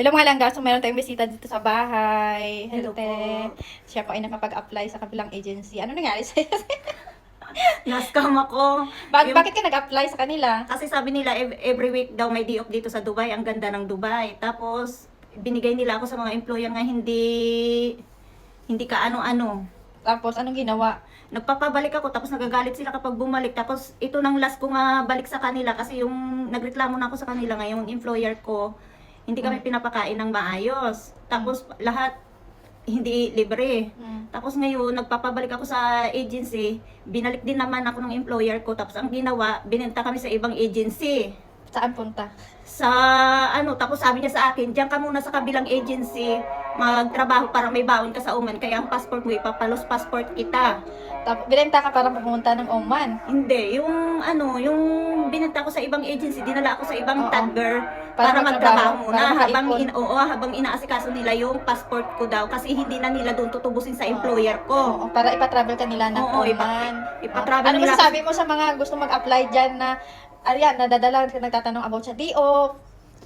Hello mga langga, so meron tayong bisita dito sa bahay. Hello, Hello te. po. Siya po ay nakapag-apply sa kabilang agency. Ano nangyari sa'yo? Na-scam ako. Yung- Bakit ka nag-apply sa kanila? Kasi sabi nila every week daw may day off dito sa Dubai. Ang ganda ng Dubai. Tapos binigay nila ako sa mga employer nga hindi ka ano-ano. Tapos, anong ginawa? Nagpapabalik ako tapos nagagalit sila kapag bumalik. Tapos ito nang last ko nga balik sa kanila kasi yung nagreklamo na ako sa kanila nga yung employer ko hindi kami pinapakain ng maayos. Tapos lahat hindi libre. Tapos ngayon, nagpapabalik ako sa agency, binalik din naman ako ng employer ko. Tapos ang ginawa, binenta kami sa ibang agency. Saan punta? Sa tapos sabi niya sa akin, diyan ka muna sa kabilang agency, magtrabaho para may baon ka sa Oman. Kaya ang passport mo, ipapalos passport kita. Tapos, binenta ka para pumunta ng Oman. Hindi, yung binenta ko sa ibang agency, dinala ako sa ibang Oo. tagger Para para magtrabaho magtrabaho, muna para habang makaipon. habang inaasikaso nila yung passport ko daw kasi hindi na nila doon tutubusin sa employer ko. Oo, para ipatravel ka nila ng Oo, Oman. ipatravel Ano nila. masasabi mo sa mga gusto mag-apply dyan na, ayan, nadadala, nagtatanong about sa DO?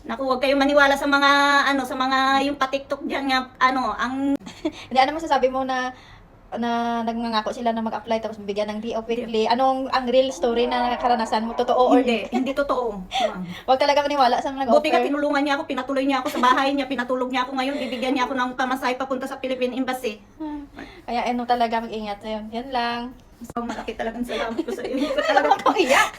Naku, huwag kayong maniwala sa mga yung pa-TikTok diyan nga ang Hindi, ano masasabi mo na nangangako sila na mag-apply tapos bibigyan ng DO weekly? Anong ang real story na karanasan mo? Totoo or hindi totoo. Huwag talaga maniwala sa mga Buti ka nag-offer. tinulungan niya ako, pinatuloy niya ako sa bahay niya, pinatulog niya ako ngayon, bibigyan niya ako ng pamasahe papunta sa Philippine Embassy. Kaya ano talaga mag-ingat yun. Yan lang. So, malaki talagang salamat ko sa iyo. Hindi ko talaga Ako iyak.